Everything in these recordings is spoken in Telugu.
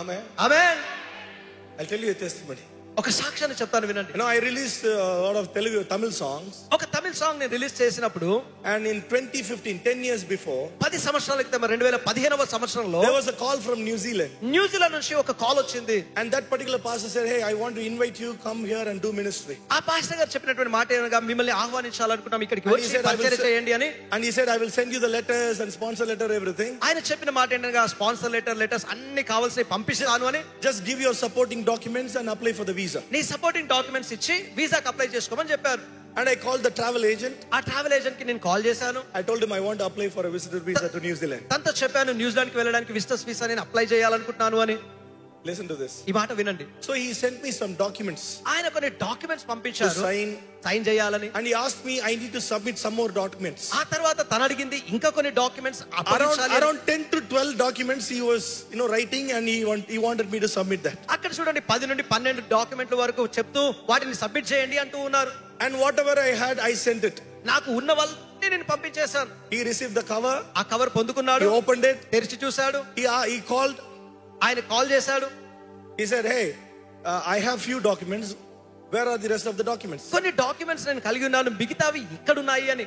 Amen. Amen. I'll tell you a testimony. ఒక సాక్ష్యాన్ని చెప్తాను వినండి. I released a lot of Tamil songs. ఒక తమిళ సాంగ్ నేను రిలీజ్ చేసినప్పుడు And in 2015, 10 years before, 10 సంవత్సరాల క్రితం 2015వ సంవత్సరంలో there was a call from New Zealand. New Zealand నుంచి ఒక కాల్ వచ్చింది. And that particular pastor said, hey, I want to invite you, come here and do ministry. ఆ పాస్టర్ గారు చెప్పినటువంటి మాట ఏమనగా మిమ్మల్ని ఆహ్వానించాలనుకుంటాం, ఇక్కడికి వచ్చి పరిచర్య చేయండి అని. And he said, I will send you the letters and sponsor letter, everything. ఆయన చెప్పిన మాట ఏంటనగా స్పాన్సర్ లెటర్స్ అన్ని కావాల్సినవి పంపిస్తాను అని. Just give your supporting documents and apply for the visa. నీ సపోర్టింగ్ డాక్యుమెంట్స్ ఇచ్చి వీసాకి అప్లై చేసుకోమని చెప్పారు. And I called the travel agent. ఆ ట్రావెల్ ఏజెంట్ కి నేను కాల్ చేశాను. I told him I want to apply for a visitor visa to New Zealand. తనతో చెప్పాను న్యూజిలాండ్ కి వెళ్ళడానికి విజిటర్స్ వీసా నేను అప్లై చేయాలనుకుంటున్నాను అని. Listen to this. ఈ మాట వినండి. So he sent me some documents. ఆయన కొన్ని డాక్యుమెంట్స్ పంపించారు, to sign. సైన్ చేయాలని. And he asked me I need to submit some more documents. ఆ తర్వాత తను అడిగింది ఇంకా కొన్ని documents around 10 to 12 documents he was writing, and he wanted me to submit that. అక్కడ చూడండి 10 నుండి 12 డాక్యుమెంట్ల వరకు చెప్తూ వాటిని సబ్మిట్ చేయండి అంటూ ఉన్నారు. And whatever I had, I sent it. నాకు ఉన్న వాళ్ళని నేను పంపించేశాను. He received the cover. ఆ కవర్ పొందుకున్నాడు. He opened it. తెరిచి చూశాడు. He called. ఆయన కాల్ చేశాడు. He said, hey, I have few documents. Where are the rest of the documents? కొన్ని డాక్యుమెంట్స్ నేను కలిగి ఉన్నాను, మిగతావి ఇక్కడ ఉన్నాయి అని.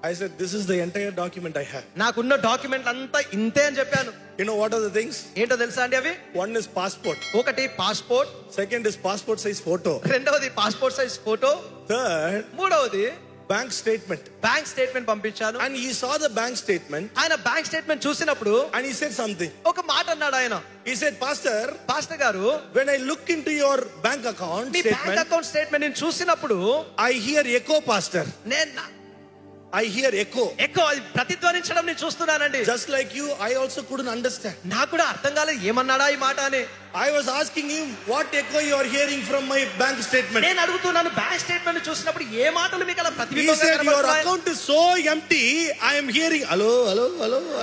I said, this is the entire document I have. నాకున్న డాక్యుమెంట్ అంతా ఇంతే అని చెప్పాను. You know what are the things? ఏంటో తెలుసా అండి అవి? One is passport. ఒకటి passport. Second is passport size photo. రెండవది పాస్పోర్ట్ సైజ్ ఫోటో. Third, మూడవది bank statement. బ్యాంక్ స్టేట్మెంట్ పంపించాను. And he saw the bank statement. ఆయన బ్యాంక్ స్టేట్మెంట్ చూసినప్పుడు And he said something. ఒక మాట అన్నాడు ఆయన. He said, పాస్టర్ గారు, when I look into your bank account me bank statement, account statement నేను చూసినప్పుడు I hear echo, pastor. I hear echo. ఎక్కువ ప్రతిధ్వనించడం నేను చూస్తున్నానండి. Just like you, I also couldn't understand. నాకు కూడా అర్థం కాలేదు ఏమన్నాడా ఈ మాట అని. I was asking him, what echo you are hearing from my bank statement? నేను అడుగుతున్నాను బ్యాంక్ స్టేట్మెంట్ చూసినప్పుడు ఏ మాటలు మీకు అలా He ప్రతిబింబంగా said, your కనబడుతున్నాయి? account is so empty. I am hearing, hello.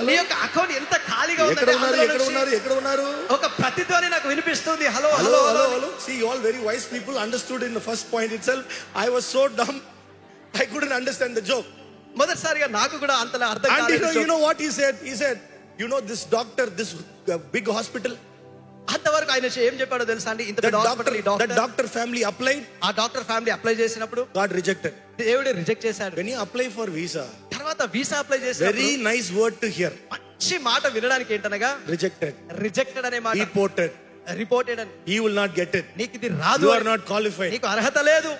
నీ యొక్క అకౌంట్ ఎంత ఖాళీగా ఎక్కడ ఉందంటే ఉన్నారు? ఒక ప్రతిధ్వని నాకు వినిపిస్తుంది. Hello. See, you all very wise people understood in the first point itself. I was so dumb, I couldn't understand the joke. మొదటిసారిగా నాకు కూడా అంతలా అర్థం And కాలేదు. you know what he said? He said, this doctor, this big hospital, అంతవరకు ఆయన ఏం చెప్పాడో తెలుసా అండి? ఇంత that doctor family applied. ఆ డాక్టర్ ఫ్యామిలీ అప్లై చేసినప్పుడు God rejected. దేవుడు రిజెక్ట్ చేశాడు. When you apply for visa, తర్వాత వీసా అప్లై చేసినప్పుడు very nice word to hear. మంచి మాట వినడానికి ఏంటనగా రిజెక్టెడ్ అనే మాట. రిపోర్టెడ్ అని. He will not get it. నీకు ఇది రాదు. You are not qualified. నీకు అర్హత లేదు.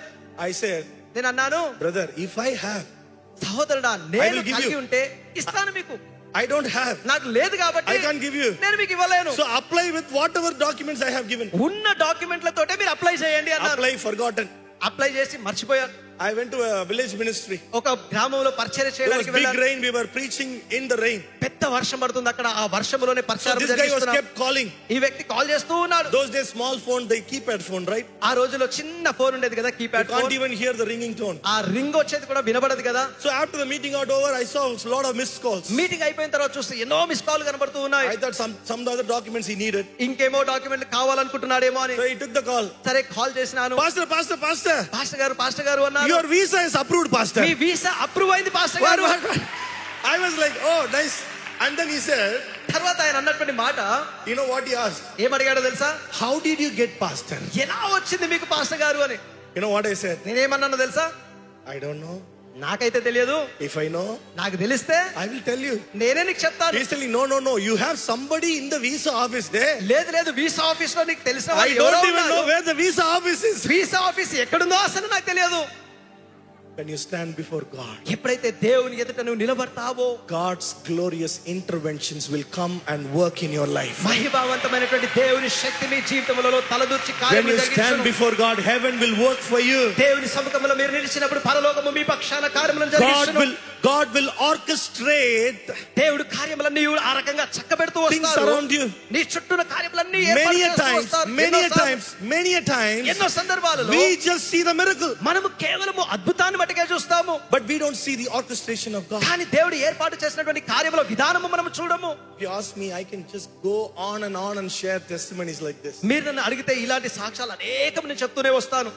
I said, నేను అన్నాను, brother, if I have, సహోదరుడా నేను కలిగి ఉంటే ఇస్తాను మీకు. I don't have. నాకు లేదు కాబట్టి I can't give you. నేను మీకు ఇవ్వలేను. So apply with whatever documents I have given. ఉన్న డాక్యుమెంట్లతోటే మీరు అప్లై చేయండి అన్నారు. Apply forgotten. అప్లై చేసి మర్చిపోయాను. I went to a village ministry. ఒక గ్రామంలో పరిచర్య చేయడానికి వెళ్ళాను. Big rain, we were preaching in the rain. పెద్ద వర్షం పడుతుంది అక్కడ. ఆ వర్షంలోనే పరిచర్య This guy was kept calling. ఈ వ్యక్తి కాల్ చేస్తూ ఉన్నాడు. Those days small phone, the keypad phone, right? ఆ రోజుల్లో చిన్న ఫోన్ ఉండేది కదా, keypad phone. Can't even hear the ringing tone. ఆ రింగ్ వచ్చేది కూడా వినబడదు కదా. So after the meeting got over, I saw a lot of missed calls. Meeting అయిపోయిన తర్వాత చూస్తే ఎన్నో మిస్ కాల్ కనబడుతూ ఉన్నాయి. I thought some other documents he needed. ఇంకేమో డాక్యుమెంట్లు కావాలనుకుంటున్నాడేమో అని. So he took the call. సరే కాల్ చేసినాను. పాస్టర్ గారు అన్నారు, your visa is approved, pastor. Me visa approve అయింది పాస్టర్ గారు. I was like, oh nice. And then he said, తర్వాత ఆయన అన్నటువంటి మాట, you know what he asked? ఏం అడిగాడో తెలుసా? How did you get pastor? ఎలా వచ్చింది మీకు పాస్టర్ గారు అని. You know what I said? నేనేమన్నానో తెలుసా? I don't know. నాకైతే తెలియదు. If I know, నాకు తెలిస్తే I will tell you. నేనే నీకు చెప్తాను. He's telling, no. You have somebody in the visa office there. లేదు వీసా ఆఫీస్ లో నీకు తెలిసిన I don't even know where the visa office is. Visa office ఎక్కడుందో అసలు నాకు తెలియదు. When you stand before God, ఎప్పుడైతే దేవుని ఎదుట నువ్వు నిలబడతావో, God's glorious interventions will come and work in your life. మహిమావంతమైనటువంటి దేవుని శక్తి మీ జీవితంలో తలదూర్చి కార్యము జరిగించును. When you stand జరిగించును. before God, heaven will work for you. దేవుని సముఖంలో మీరు నిలిచినప్పుడు పరలోకము మీ పక్షాన కార్యములను జరిగించును. God will orchestrate దేవుడు కార్యములన్నీ ఆ రకంగా చక్కబెడుతూ things వస్తారు. around you. నీ చుట్టూన కార్యములన్నీ ఏర్పాటు చేస్తూ వస్తారు. Many a times ఎన్నో సందర్భాలలో we just see the miracle, మనము కేవలము అద్భుతాన్ని మట్టుకే చూస్తాము. but we don't see the orchestration of God. కానీ దేవుడు ఏర్పాటు చేసినటువంటి కార్యముల విధానము మనము చూడము. If you ask me, I can just go on and share testimonies like this. మీరు నన్ను అడిగితే ఇలాంటి సాక్ష్యాలు అనేకం నేను చెప్తూనే వస్తాను.